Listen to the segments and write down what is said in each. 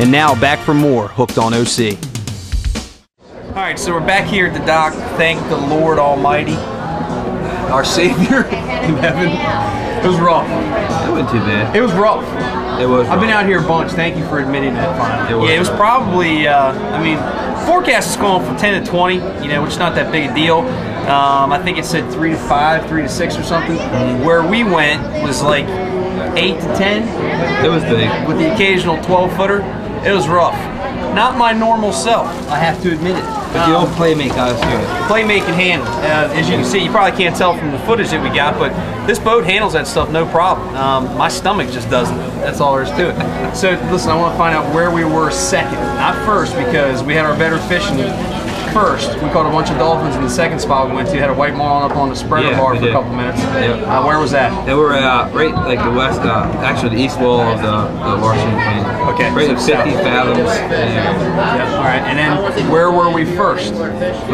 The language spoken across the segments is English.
And now back for more Hooked on OC. All right, so we're back here at the dock. Thank the Lord Almighty, our Savior in heaven. It was rough. It wasn't too bad. It was rough. It was rough. I've been out here a bunch. Thank you for admitting that finally. It was rough. Probably, I mean, forecast is going from 10 to 20, you know, which is not that big a deal. I think it said 3 to 5, 3 to 6 or something. Where we went was like 8 to 10. It was big. With the occasional 12-footer. It was rough. Not my normal self, I have to admit it. But the old Playmate got us through it. Playmate can handle it. As you can see, you probably can't tell from the footage that we got, but this boat handles that stuff no problem. My stomach just doesn't. That's all there is to it. So listen, I want to find out where we were second, not first, because we had our better fishing first. We caught a bunch of dolphins in the second spot we went to. Had a white marlin up on the spreader bar for a couple minutes. Yeah. Where was that? They were right like the west, actually the east wall of the Washington Plain. Okay. Right at 50 fathoms. Yeah. All right. And then where were we first? We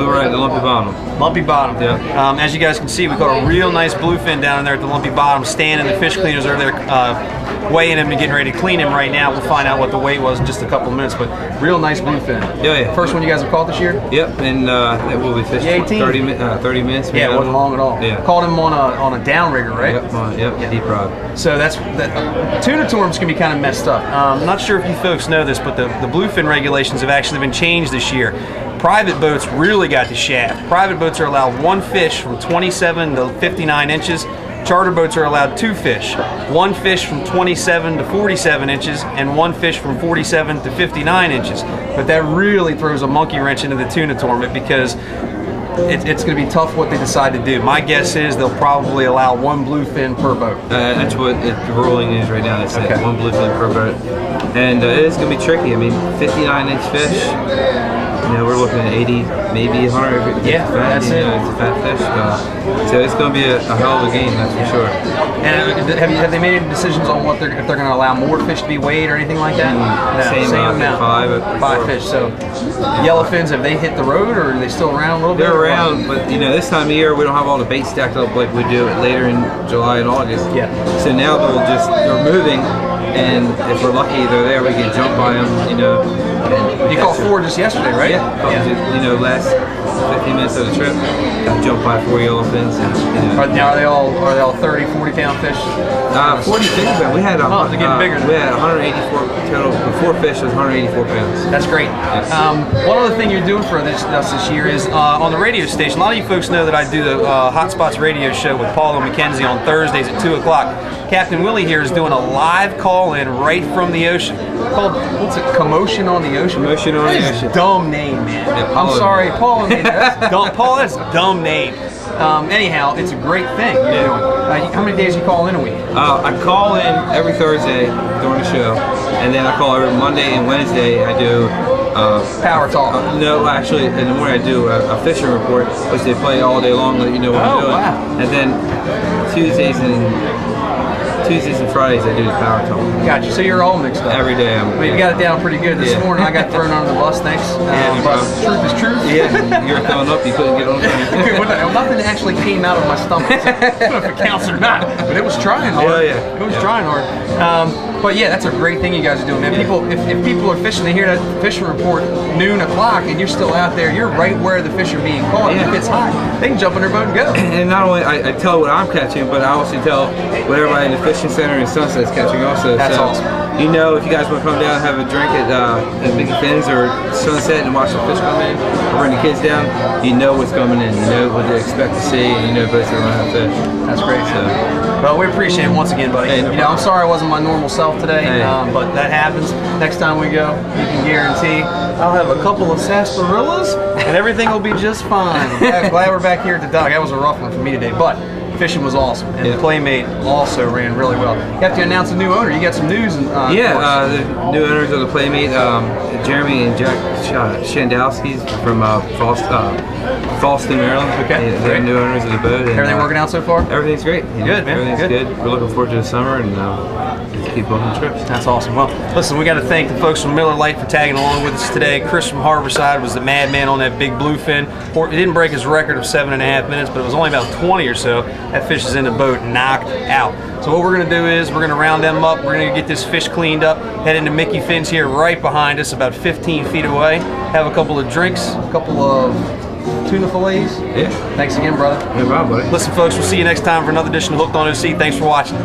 were at the Lumpy Bottom. Lumpy Bottom. Yeah. As you guys can see, we caught a real nice bluefin down there at the Lumpy Bottom. Stan and the fish cleaners are there weighing him and getting ready to clean him right now. We'll find out what the weight was in just a couple of minutes, but real nice bluefin. Yeah. First one you guys have caught this year? Yep, and that will be fished 30 minutes. Yeah, it wasn't long at all. Yeah. Caught him on a downrigger, right? Yep, deep rod. So that's tuna tournaments can be kind of messed up. I'm not sure if you folks know this, but the bluefin regulations have actually been changed this year. Private boats really got the shaft. Private boats are allowed 1 fish from 27 to 59 inches. Charter boats are allowed 2 fish. 1 fish from 27 to 47 inches and 1 fish from 47 to 59 inches. But that really throws a monkey wrench into the tuna tournament because it's going to be tough what they decide to do. My guess is they'll probably allow 1 bluefin per boat. That's what the ruling is right now. It's 1 bluefin per boat. And it is going to be tricky. I mean, 59-inch fish. You know, we're looking at 80, maybe 100. Yeah, that's it. It's a fat fish. So it's going to be a hell of a game, that's for sure. And have they made any decisions on what if they're going to allow more fish to be weighed or anything like that? No, same amount. 5 fish. So yellowfins, have they hit the road or are they still around a little bit? They're around, but you know, this time of year we don't have all the bait stacked up like we do it later in July and August. Yeah. So now they're moving, and if we're lucky they're there, we can jump by them. You know. You caught 4 just yesterday, right? Yeah. You know, last 15 minutes of the trip, I jumped by 4 yellowfins. And, you know. Now are they all 30, 40-pound fish? 40, 50 pounds. We had they're getting bigger. We had 184 total. The 4 fish was 184 pounds. That's great. Yes. One other thing you're doing for us this year is on the radio station. A lot of you folks know that I do the Hot Spots radio show with Paul and Mackenzie on Thursdays at 2 o'clock. Captain Willie here is doing a live call-in right from the ocean called, what's it, Commotion on the Ocean? Commotion on the Ocean. Dumb name, man. Yeah, I'm sorry, Paul. That's dumb. Paul, that's a dumb name. Anyhow, it's a great thing you're doing. How many days you call in a week? I call in every Thursday during the show, and then I call every Monday and Wednesday. I do Power Talk. No, actually, in the morning I do a fishing report, which they play all day long, let you know what I'm doing. Wow. And then Tuesdays and Fridays I do the Power Talk. Gotcha. So you're all mixed up. Every day you got it down pretty good. This morning I got thrown under the bus, thanks. But truth is truth. Yeah, you were throwing up, you couldn't get on there. Nothing actually came out of my stomach. So I don't know if it counts or not, but it was trying hard. Yeah. It was trying hard. But yeah, that's a great thing you guys are doing, man. If people are fishing, they hear that fishing report noon o'clock, and you're still out there. You're right where the fish are being caught. If it's hot, they can jump in their boat and go. And not only I tell what I'm catching, but I also tell what everybody in the fishing center and Sunset's catching also. That's awesome. You know, if you guys want to come down and have a drink at Mickey Finn's or Sunset and watch the fish come in, or bring the kids down, you know what's coming in. You know what to expect to see, and you know boats are going to have fish. That's great. Well, we appreciate it once again, buddy. Hey, I'm sorry I wasn't my normal self today, but that happens. Next time we go, you can guarantee I'll have a couple of sarsaparillas, and everything will be just fine. I'm glad we're back here at the dock. That was a rough one for me today, but fishing was awesome, and the Playmate also ran really well. You have to announce a new owner. You got some news. The new owners of the Playmate, Jeremy and Jack Shandowski's from Falston, Maryland. Okay, they're new owners of the boat. And, everything working out so far? Everything's great. Good, man. Everything's good. We're looking forward to the summer and just keep booking trips. That's awesome. Well, listen, we got to thank the folks from Miller Lite for tagging along with us today. Chris from Harborside was the madman on that big bluefin. It didn't break his record of 7.5 minutes, but it was only about 20 or so. That fish is in the boat, knocked out. So what we're gonna do is we're gonna round them up. We're gonna get this fish cleaned up, head into Mickey Finn's here right behind us, about 15 feet away. Have a couple of drinks, a couple of tuna fillets. Yeah. Thanks again, brother. No problem, buddy. Listen, folks, we'll see you next time for another edition of Hooked on OC. Thanks for watching.